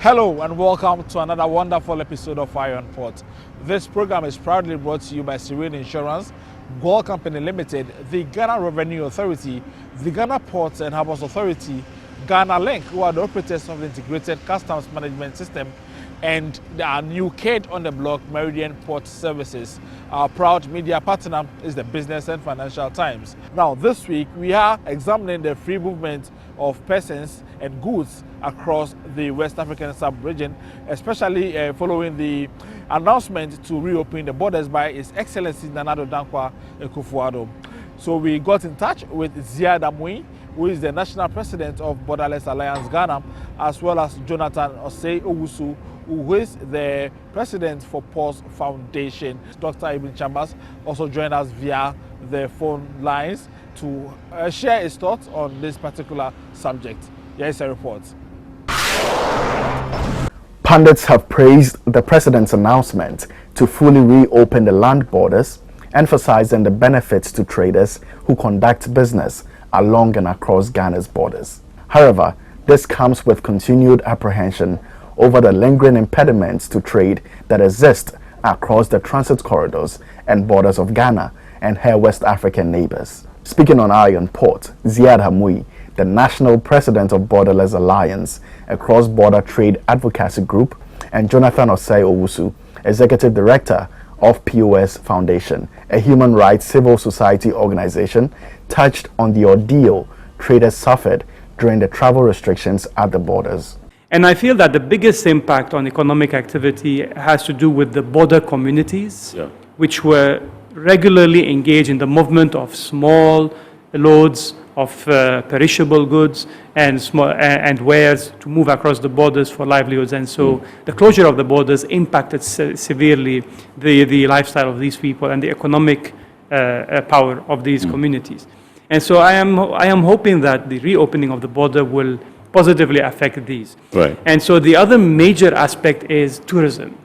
Hello and welcome to another wonderful episode of Iron Port. This program is proudly brought to you by Serene Insurance, Gold Company Limited, the Ghana Revenue Authority, the Ghana Ports and Harbours Authority, Ghana Link, who are the operators of the Integrated Customs Management System, and our new kid on the block, Meridian Port Services. Our proud media partner is the Business and Financial Times. Now, this week we are examining the free movement of persons and goods across the West African sub-region, especially following the announcement to reopen the borders by His Excellency Nana Addo Dankwa Akufo-Addo. So we got in touch with Ziad Amui, who is the National President of Borderless Alliance Ghana, as well as Jonathan Osei Owusu, who is the President for PREZ Foundation. Dr. Ibn Chambers also joined us via the phone lines to share his thoughts on this particular subject. Here is a report. Pundits have praised the President's announcement to fully reopen the land borders, emphasizing the benefits to traders who conduct business along and across Ghana's borders. However, this comes with continued apprehension over the lingering impediments to trade that exist across the transit corridors and borders of Ghana and her West African neighbors. Speaking on Iron Port, Ziad Amui, the National President of Borderless Alliance, a cross-border trade advocacy group, and Jonathan Osei Owusu, Executive Director of PREZ Foundation, a human rights civil society organization, touched on the ordeal traders suffered during the travel restrictions at the borders. And I feel that the biggest impact on economic activity has to do with the border communities, which were regularly engaged in the movement of small loads of perishable goods and wares to move across the borders for livelihoods. And so the closure of the borders impacted severely the lifestyle of these people and the economic power of these communities. And so I am hoping that the reopening of the border will positively affect these. Right. And so the other major aspect is tourism.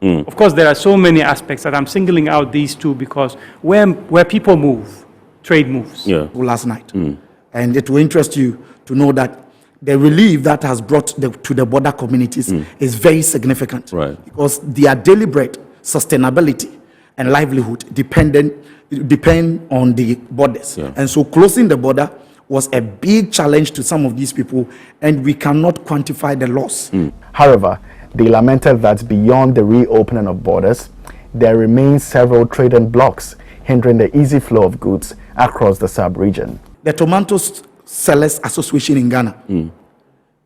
Of course, there are so many aspects that I'm singling out these two because where people move, trade moves. Last night. And it will interest you to know that the relief that has brought to the border communities is very significant. Right. Because their deliberate sustainability and livelihood depend on the borders. And so closing the border was a big challenge to some of these people, and we cannot quantify the loss. However, they lamented that beyond the reopening of borders, there remain several trading blocks hindering the easy flow of goods across the sub-region. The Tomato Sellers Association in Ghana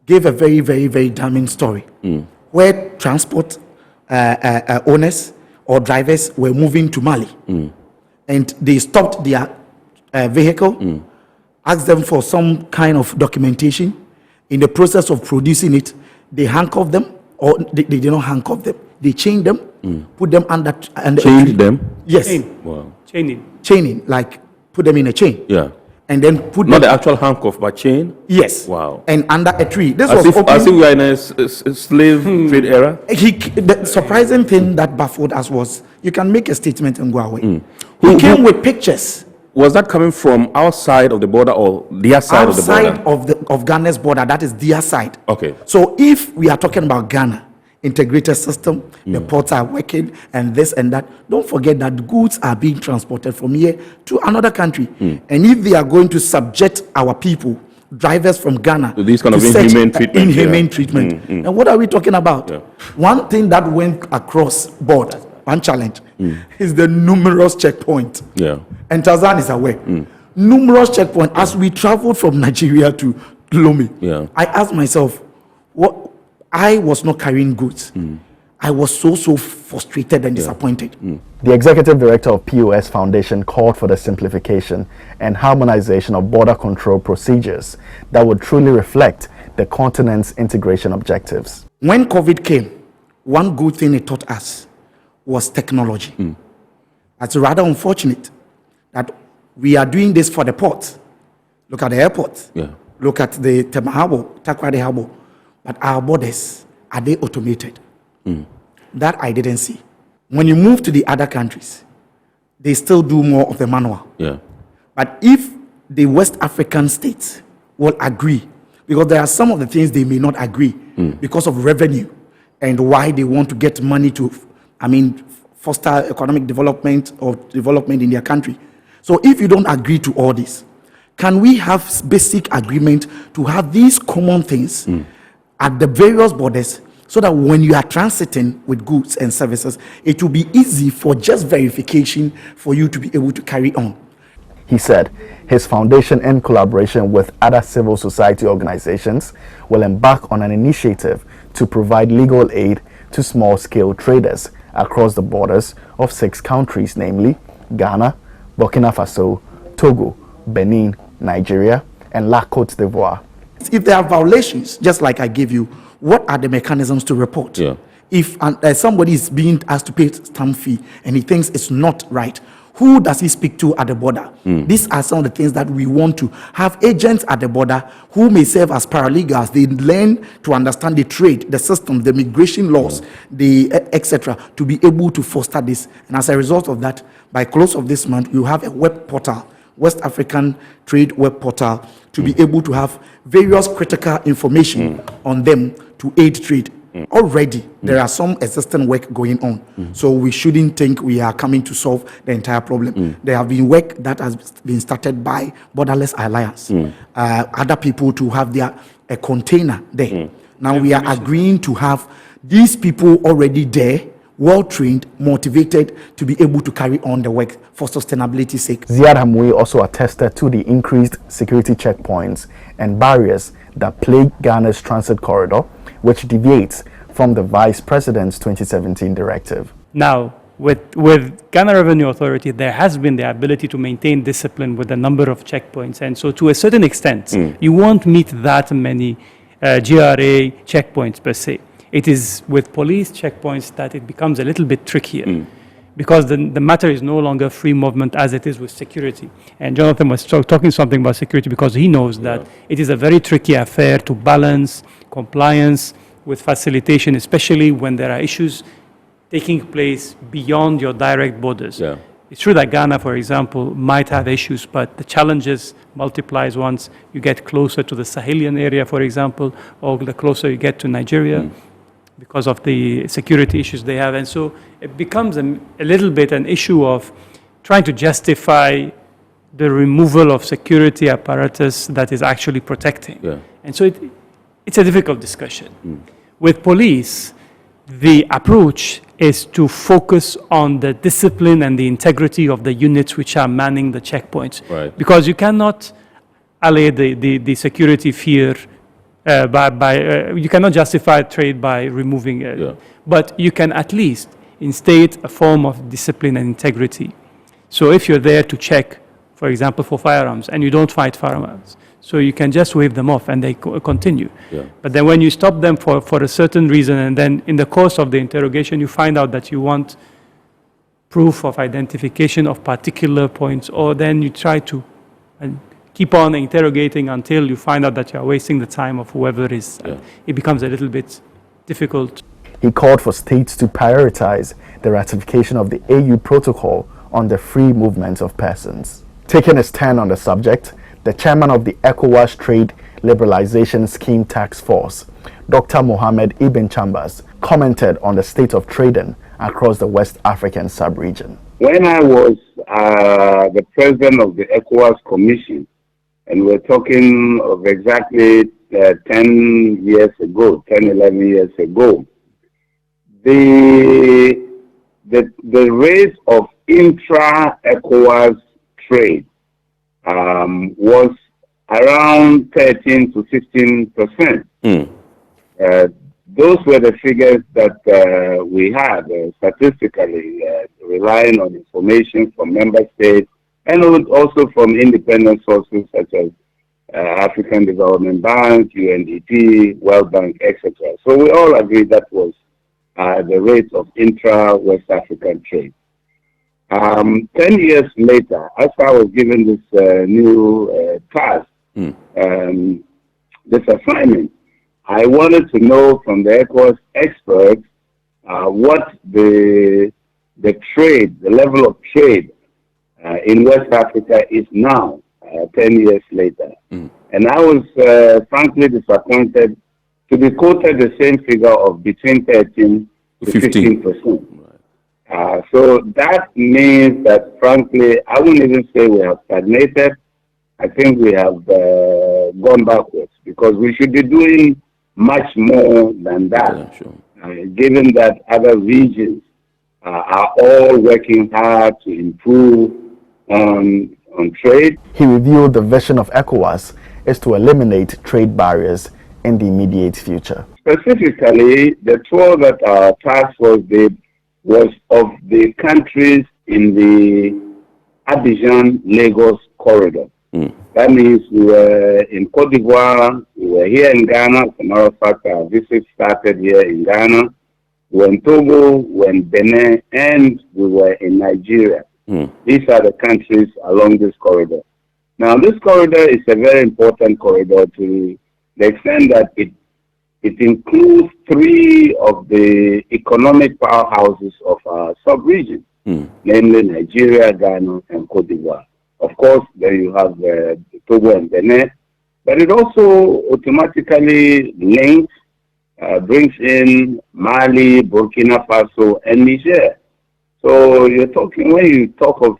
gave a very, very, very damning story where transport owners or drivers were moving to Mali and they stopped their vehicle, asked them for some kind of documentation. In the process of producing it, they handcuffed them, or they did not handcuff them. They chained them, put them under Chained them? Yes. Wow. Chaining, like put them in a chain. Yeah. And then put Not them... the actual handcuff, but chain? Yes. Wow. And under a tree. This As was if we are in a slave trade era? The surprising thing that baffled us was, you can make a statement and go away. He came with pictures. Was that coming from our side of the border or their side of the border? Outside of Ghana's border, that is their side. Okay. So if we are talking about Ghana, integrated system, the ports are working and this and that, don't forget that goods are being transported from here to another country. And if they are going to subject our people, drivers from Ghana, to this kind of inhumane treatment. And what are we talking about? One thing that went across board, one challenge, is the numerous checkpoints. And Tarzan is aware. Numerous checkpoints. As we traveled from Nigeria to Lomé, I asked myself, what? I was not carrying goods. I was so frustrated and disappointed. The Executive Director of PREZ Foundation called for the simplification and harmonization of border control procedures that would truly reflect the continent's integration objectives. When COVID came, one good thing it taught us was technology. It's rather unfortunate that we are doing this for the ports. Look at the airports. Look at the Tema Harbour, TAKORADI Harbour. But our borders, are they automated? That I didn't see. When you move to the other countries, they still do more of the manual. But if the West African states will agree because there are some of the things they may not agree because of revenue and why they want to get money to, foster economic development or development in their country. So if you don't agree to all this, can we have basic agreement to have these common things at the various borders, so that when you are transiting with goods and services, it will be easy for just verification for you to be able to carry on? He said his foundation, in collaboration with other civil society organizations, will embark on an initiative to provide legal aid to small-scale traders across the borders of 6 countries, namely Ghana, Burkina Faso, Togo, Benin, Nigeria, and La Côte d'Ivoire. If there are violations, just like I gave you, what are the mechanisms to report? Yeah. If somebody is being asked to pay stamp fee and he thinks it's not right, who does he speak to at the border? These are some of the things that we want to have agents at the border who may serve as paralegals. They learn to understand the trade, the system, the migration laws, the etc., to be able to foster this. And as a result of that, by close of this month, we will have a web portal, West African Trade Web Portal, to be able to have various critical information on them to aid trade. Already, there are some existing work going on. So we shouldn't think we are coming to solve the entire problem. There have been work that has been started by Borderless Alliance, other people to have a container there. Now we are agreeing to have these people already there, well-trained, motivated to be able to carry on the work for sustainability's sake. Ziad Hamui also attested to the increased security checkpoints and barriers that plague Ghana's transit corridor, which deviates from the Vice President's 2017 directive. Now, with Ghana Revenue Authority, there has been the ability to maintain discipline with the number of checkpoints. And so to a certain extent, you won't meet that many GRA checkpoints per se. It is with police checkpoints that it becomes a little bit trickier, because the matter is no longer free movement as it is with security. And Jonathan was talking something about security because he knows that it is a very tricky affair to balance compliance with facilitation, especially when there are issues taking place beyond your direct borders. Yeah. It's true that Ghana, for example, might have issues, but the challenges multiplies once you get closer to the Sahelian area, for example, or the closer you get to Nigeria, because of the security issues they have. And so it becomes a little bit an issue of trying to justify the removal of security apparatus that is actually protecting. Yeah. And so it's a difficult discussion. With police, the approach is to focus on the discipline and the integrity of the units which are manning the checkpoints. Right. Because you cannot allay the security fear you cannot justify trade by removing it. But you can at least instate a form of discipline and integrity. So if you're there to check, for example, for firearms, and you don't fight firearms, so you can just wave them off and they continue. But then when you stop them for a certain reason, and then in the course of the interrogation, you find out that you want proof of identification of particular points, or then you try to keep on interrogating until you find out that you are wasting the time of whoever is. It becomes a little bit difficult. He called for states to prioritize the ratification of the AU protocol on the free movement of persons. Taking a stand on the subject, the chairman of the ECOWAS Trade Liberalization Scheme Task Force, Dr. Mohamed Ibn Chambers, commented on the state of trading across the West African sub-region. When I was the president of the ECOWAS Commission, and we're talking of exactly 10 years ago, 10, 11 years ago, the rate of intra-ECOWAS trade was around 13 to 16%. Those were the figures that we had statistically, relying on information from member states and also from independent sources such as African Development Bank, UNDP, World Bank, etc. So we all agree that was the rate of intra-West African trade. 10 years later, after I was given this new task, this assignment, I wanted to know from the ECOWAS experts what the trade, the level of trade in West Africa is now, 10 years later. And And I was frankly disappointed to be quoted the same figure of between 13 to 15%. So that means that, frankly, I wouldn't even say we have stagnated. I think we have gone backwards, because we should be doing much more than that. Yeah, sure. Given that other regions are all working hard to improve on trade. He revealed the vision of ECOWAS is to eliminate trade barriers in the immediate future. Specifically, the tour that our task force did was of the countries in the Abidjan-Lagos corridor. That means we were in Cote d'Ivoire, we were here in Ghana. As a matter of fact, our visit started here in Ghana. We were in Togo, we were in Benin, and we were in Nigeria. These are the countries along this corridor. Now, this corridor is a very important corridor to the extent that it includes 3 of the economic powerhouses of our sub-region, namely Nigeria, Ghana, and Cote d'Ivoire. Of course, there you have Togo and Benin, but it also automatically links, brings in Mali, Burkina Faso, and Niger. So you're talking, when you talk of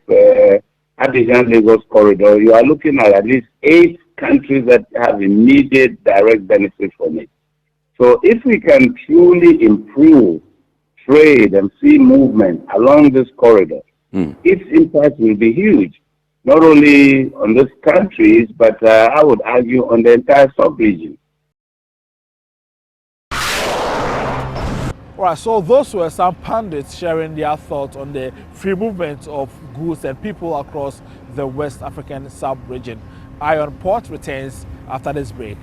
Abidjan-Lagos corridor, you are looking at least 8 countries that have immediate direct benefit from it. So if we can truly improve trade and free movement along this corridor, its impact will be huge, not only on these countries, but I would argue on the entire sub-region. All right, so those were some pundits sharing their thoughts on the free movement of goods and people across the West African sub-region. Iron Port returns after this break.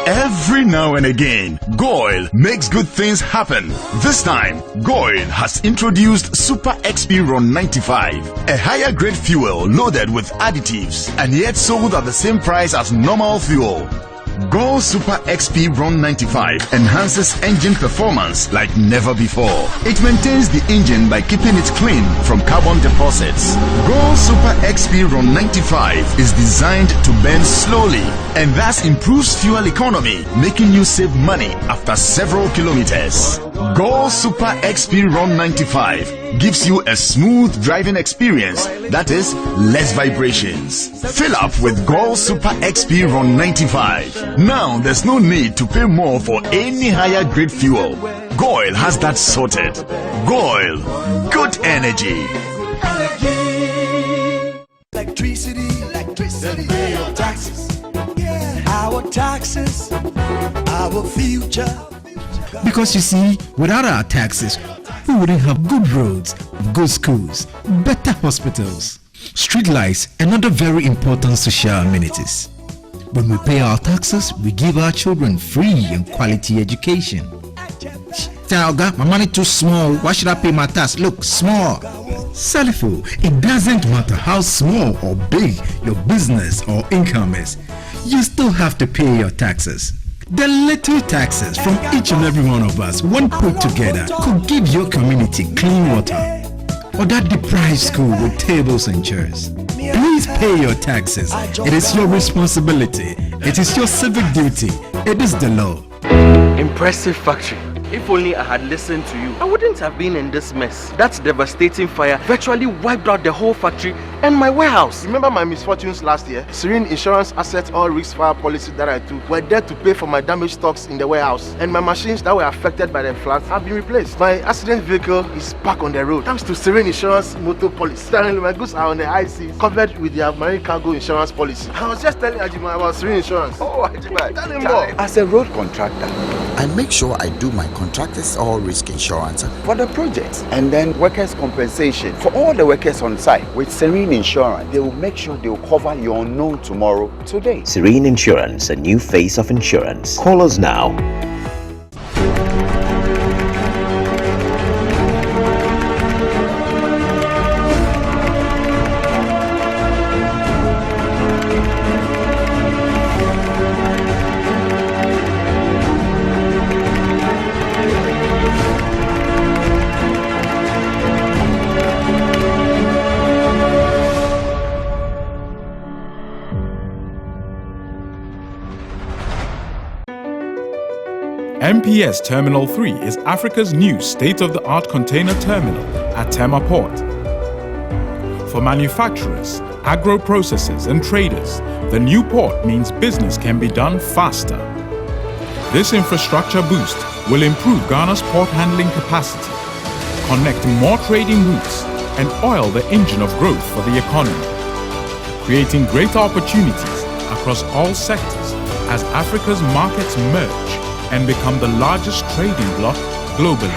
Every now and again, Goil makes good things happen. This time, Goil has introduced Super XP Ron 95, a higher grade fuel loaded with additives and yet sold at the same price as normal fuel. Goil Super XP Ron 95 enhances engine performance like never before. It maintains the engine by keeping it clean from carbon deposits. Goil Super XP Ron 95 is designed to burn slowly and thus improves fuel economy, making you save money after several kilometers. Goil Super XP Ron 95 gives you a smooth driving experience, that is, less vibrations. Fill up with Goil Super XP Ron 95. Now there's no need to pay more for any higher grade fuel. Goil has that sorted. Goil, good energy. Electricity, pay your taxes. Our taxes, our future. Because you see, without our taxes, we wouldn't have good roads, good schools, better hospitals, street lights, and other very important social amenities. When we pay our taxes, we give our children free and quality education. Tell God, my money too small. Why should I pay my tax? Look, small. Salifo, it doesn't matter how small or big your business or income is. You still have to pay your taxes. The little taxes from each and every one of us, when put together, could give your community clean water or that deprived school with tables and chairs. Please pay your taxes. It is your responsibility. It is your civic duty. It is the law. Impressive factory. If only I had listened to you, I wouldn't have been in this mess. That devastating fire virtually wiped out the whole factory and my warehouse. Remember my misfortunes last year? Serene Insurance Asset All Risk Fire policy that I took were there to pay for my damaged stocks in the warehouse, and my machines that were affected by the floods have been replaced. My accident vehicle is back on the road thanks to Serene Insurance Motor Policy. Currently, my goods are on the IC, covered with their marine cargo insurance policy. I was just telling Ajima about Serene Insurance. Oh, Ajima, tell him more. As a road contractor, I make sure I do my contractors all risk insurance for the projects and then workers' compensation for all the workers on site. With Serene Insurance, they will make sure they will cover your unknown tomorrow today. Serene Insurance, a new face of insurance. Call us now. MPS Terminal 3 is Africa's new state-of-the-art container terminal at Tema Port. For manufacturers, agro-processors and traders, the new port means business can be done faster. This infrastructure boost will improve Ghana's port handling capacity, connect more trading routes, and oil the engine of growth for the economy, creating greater opportunities across all sectors as Africa's markets merge and become the largest trading bloc globally.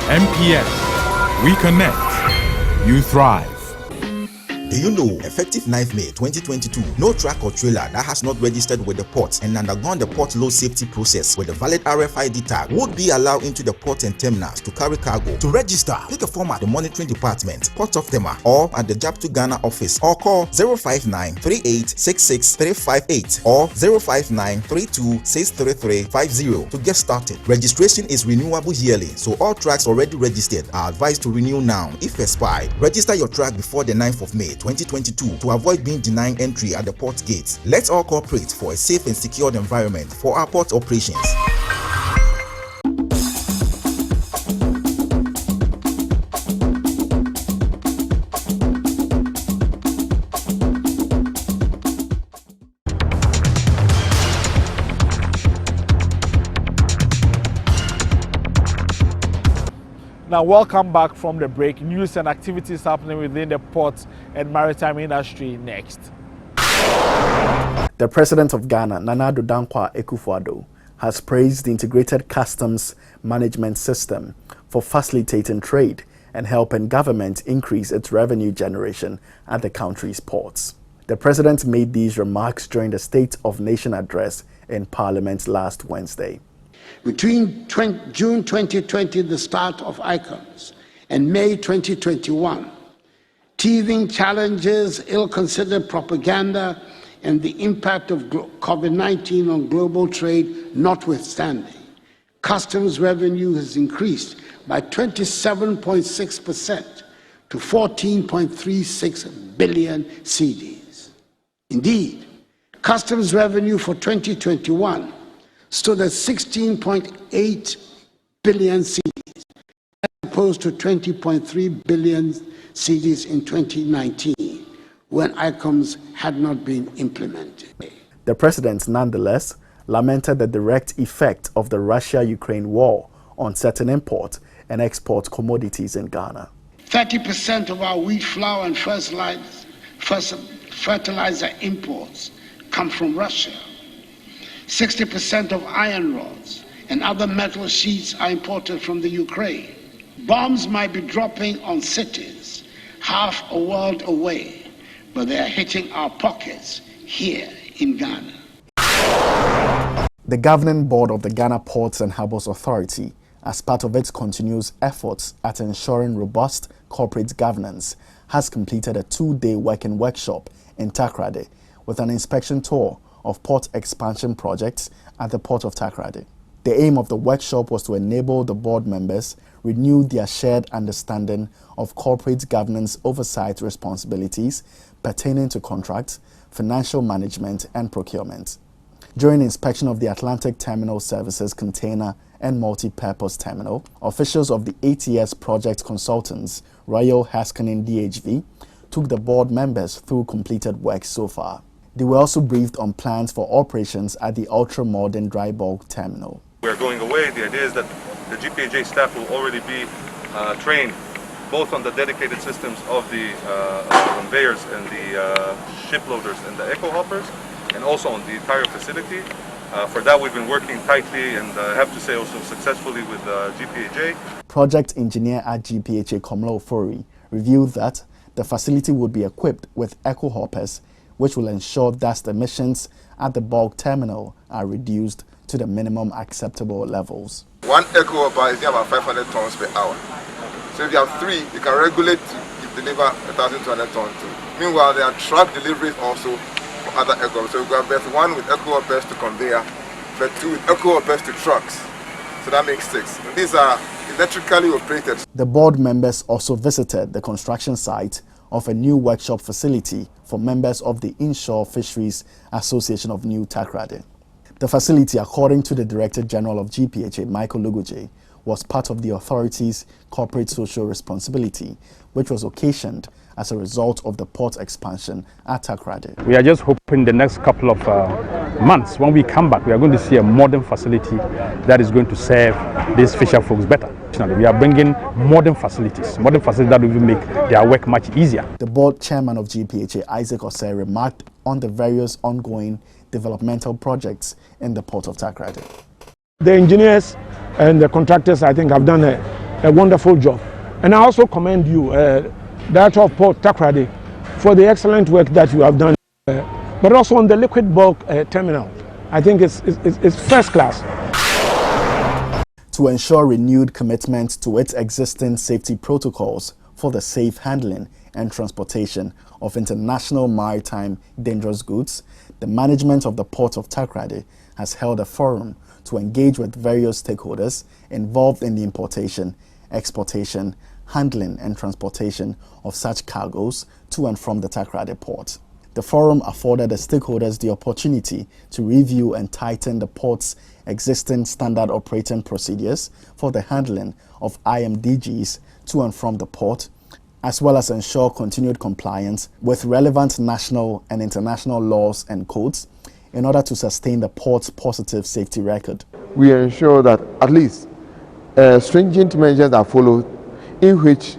MPS, we connect, you thrive. Do you know, effective 9th May 2022, no truck or trailer that has not registered with the port and undergone the port load safety process with a valid RFID tag would be allowed into the port and terminals to carry cargo. To register, pick a form at the monitoring department, Port of Tema, or at the JAP2 Ghana office, or call 059-3866-358 or 059-32-63350 to get started. Registration is renewable yearly, so all trucks already registered are advised to renew now. If expired, register your truck before the 9th of May 2022 to avoid being denied entry at the port gate. Let's all cooperate for a safe and secured environment for our port operations. Now, welcome back from the break. News and activities happening within the port and maritime industry next. The President of Ghana, Nana Addo Dankwa Akufo-Addo, has praised the integrated customs management system for facilitating trade and helping government increase its revenue generation at the country's ports. The President made these remarks during the State of Nation address in Parliament last Wednesday. Between June 2020, the start of ICUMS, and May 2021, teething challenges, ill-considered propaganda, and the impact of COVID-19 on global trade notwithstanding, customs revenue has increased by 27.6% to 14.36 billion cedis. Indeed, customs revenue for 2021 stood at 16.8 billion cedis, as opposed to 20.3 billion cedis in 2019, when ICUMS had not been implemented. The President, nonetheless, lamented the direct effect of the Russia-Ukraine war on certain import and export commodities in Ghana. 30% of our wheat flour and fertilizer imports come from Russia. 60% of iron rods and other metal sheets are imported from the Ukraine. Bombs might be dropping on cities half a world away, but they are hitting our pockets here in Ghana. The governing board of the Ghana Ports and Harbours Authority, as part of its continuous efforts at ensuring robust corporate governance, has completed a 2-day working workshop in TAKORADI with an inspection tour of port expansion projects at the Port of TAKORADI. The aim of the workshop was to enable the board members renew their shared understanding of corporate governance oversight responsibilities pertaining to contracts, financial management and procurement. During inspection of the Atlantic Terminal Services Container and Multi-Purpose Terminal, officials of the ATS project consultants, Royal Haskoning DHV, took the board members through completed work so far. They were also briefed on plans for operations at the ultra-modern dry bulk terminal. We are going away. The idea is that the GPHA staff will already be trained both on the dedicated systems of the conveyors and the ship loaders and the echo hoppers, and also on the entire facility. For that, we've been working tightly and I have to say also successfully with GPHA. Project engineer at GPHA, Komla Ofori, revealed that the facility would be equipped with echo hoppers, which will ensure dust emissions at the bulk terminal are reduced to the minimum acceptable levels. One echo hopper is about 500 tons per hour. So if you have 3, you can regulate to deliver 1,200 tons too. Meanwhile, there are truck deliveries also for other echo. So we've got best 1 with echo hoppers to conveyor, but 2 with echo hoppers to trucks. So that makes 6. And these are electrically operated. The board members also visited the construction site of a new workshop facility for members of the Inshore Fisheries Association of New TAKORADI. The facility, according to the Director General of GPHA, Michael Luguje, was part of the authority's corporate social responsibility, which was occasioned as a result of the port expansion at TAKORADI. We are just hoping the next couple of months, when we come back, we are going to see a modern facility that is going to serve these fisher folks better. We are bringing modern facilities that will make their work much easier. The board chairman of GPHA, Isaac Osei, remarked on the various ongoing developmental projects in the port of TAKORADI. The engineers and the contractors, I think, have done a wonderful job. And I also commend you, Director of Port TAKORADI, for the excellent work that you have done, but also on the liquid bulk terminal. I think it's first class. To ensure renewed commitment to its existing safety protocols for the safe handling and transportation of international maritime dangerous goods, the management of the port of TAKORADI has held a forum to engage with various stakeholders involved in the importation, exportation, handling and transportation of such cargoes to and from the TAKORADI port. The forum afforded the stakeholders the opportunity to review and tighten the port's existing standard operating procedures for the handling of IMDGs to and from the port, as well as ensure continued compliance with relevant national and international laws and codes in order to sustain the port's positive safety record. We ensure that at least stringent measures are followed, in which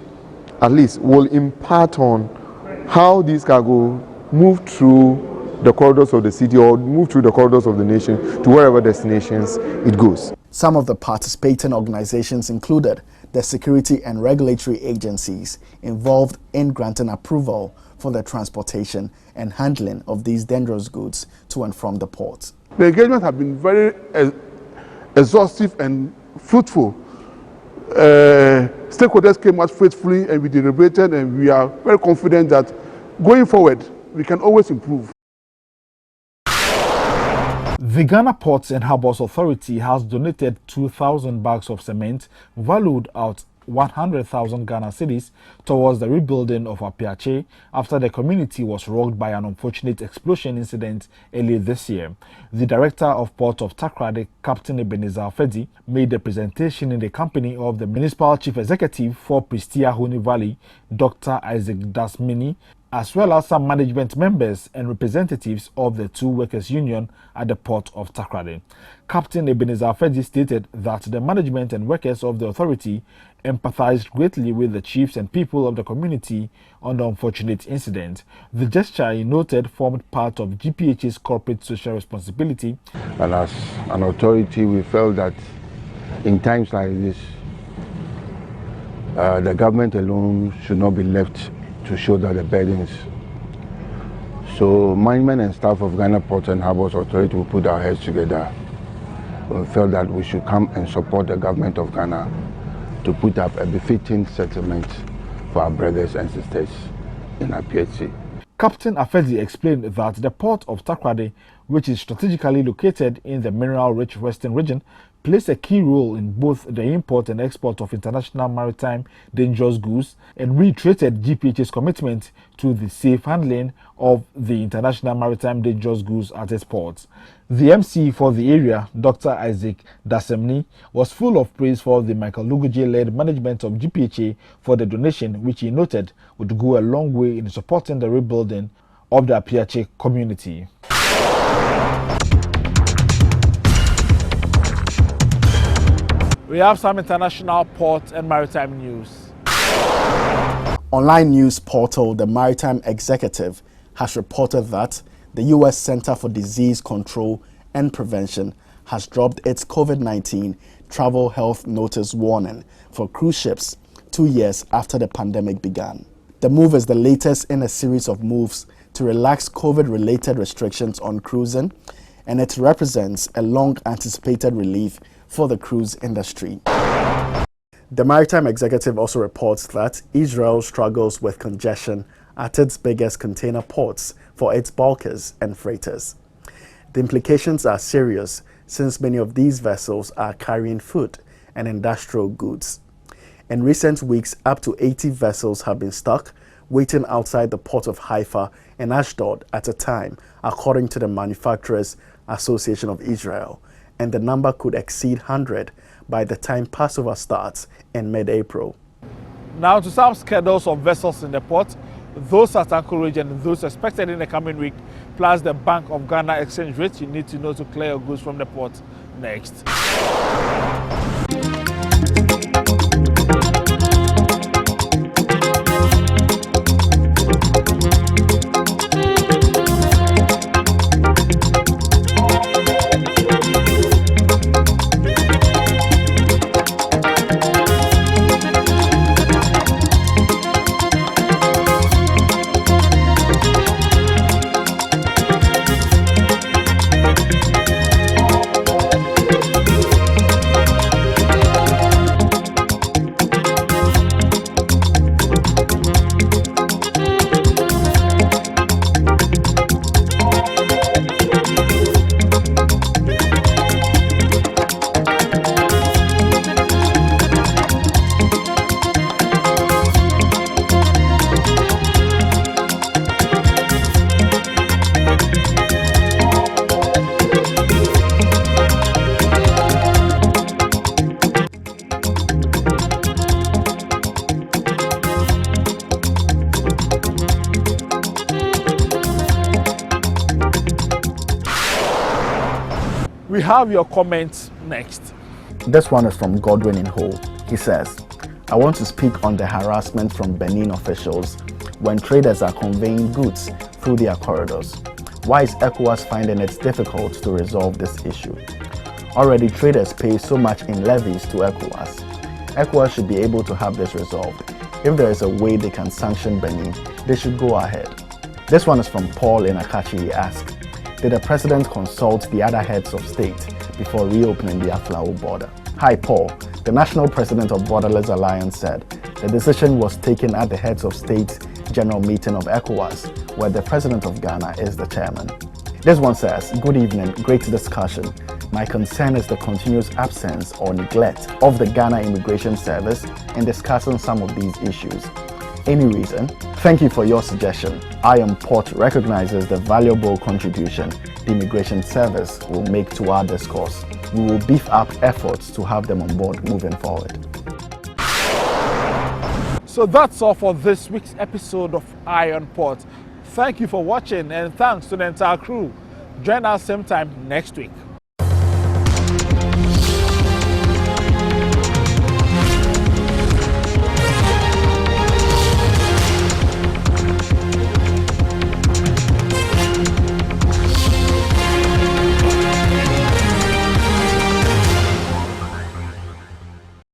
at least will impart on how these cargo move through the corridors of the city or move through the corridors of the nation to wherever destinations it goes. Some of the participating organizations included the security and regulatory agencies involved in granting approval for the transportation and handling of these dangerous goods to and from the port. The engagement has been very exhaustive and fruitful. Stakeholders came out faithfully and we deliberated, and we are very confident that going forward we can always improve. The Ghana Ports and Harbours Authority has donated 2,000 bags of cement valued at 100,000 Ghana cedis towards the rebuilding of Apiache after the community was rocked by an unfortunate explosion incident earlier this year. The Director of Port of TAKORADI, Captain Ebenezer Fedi, made the presentation in the company of the Municipal Chief Executive for Prestia Honi Valley, Dr. Isaac Dasmini, as well as some management members and representatives of the two workers' union at the port of TAKORADI. Captain Ebenezer Fedi stated that the management and workers of the authority empathized greatly with the chiefs and people of the community on the unfortunate incident. The gesture, he noted, formed part of GPHA's corporate social responsibility. And as an authority, we felt that in times like this, the government alone should not be left to shoulder the burdens. So management and staff of Ghana Ports and Harbours Authority will put our heads together. We felt that we should come and support the government of Ghana to put up a befitting settlement for our brothers and sisters in Apiache. Captain Afedi explained that the port of TAKORADI, which is strategically located in the mineral-rich western region, plays a key role in both the import and export of international maritime dangerous goods, and reiterated GPHA's commitment to the safe handling of the international maritime dangerous goods at its ports. The MC for the area, Dr. Isaac Dasemni, was full of praise for the Michael Luguje-led management of GPHA for the donation, which he noted would go a long way in supporting the rebuilding of the Apiache community. We have some international port and maritime news. Online news portal The Maritime Executive has reported that the U.S. Center for Disease Control and Prevention has dropped its COVID-19 travel health notice warning for cruise ships 2 years after the pandemic began. The move is the latest in a series of moves to relax COVID-related restrictions on cruising, and it represents a long-anticipated relief for the cruise industry. The Maritime Executive also reports that Israel struggles with congestion at its biggest container ports for its bulkers and freighters. The implications are serious since many of these vessels are carrying food and industrial goods. In recent weeks, up to 80 vessels have been stuck waiting outside the port of Haifa and Ashdod at a time, according to the manufacturers Association of Israel, and the number could exceed 100 by the time Passover starts in mid-April. Now to some schedules of vessels in the port, those at anchorage and those expected in the coming week, plus the Bank of Ghana exchange rate you need to know to clear your goods from the port. Next. We have your comments next. This one is from Godwin in Ho. He says, I want to speak on the harassment from Benin officials when traders are conveying goods through their corridors. Why is ECOWAS finding it difficult to resolve this issue? Already traders pay so much in levies to ECOWAS. ECOWAS should be able to have this resolved. If there is a way they can sanction Benin, they should go ahead. This one is from Paul in Akachi. He asks, did the president consult the other heads of state before reopening the Aflao border? Hi Paul, the national president of Borderless Alliance said the decision was taken at the heads of state general meeting of ECOWAS, where the president of Ghana is the chairman. This one says, good evening, great discussion. My concern is the continuous absence or neglect of the Ghana Immigration Service in discussing some of these issues. Any reason? Thank you for your suggestion. Iron Port recognizes the valuable contribution the Immigration Service will make to our discourse. We will beef up efforts to have them on board moving forward. So that's all for this week's episode of Iron Port. Thank you for watching and thanks to the entire crew. Join us same time next week.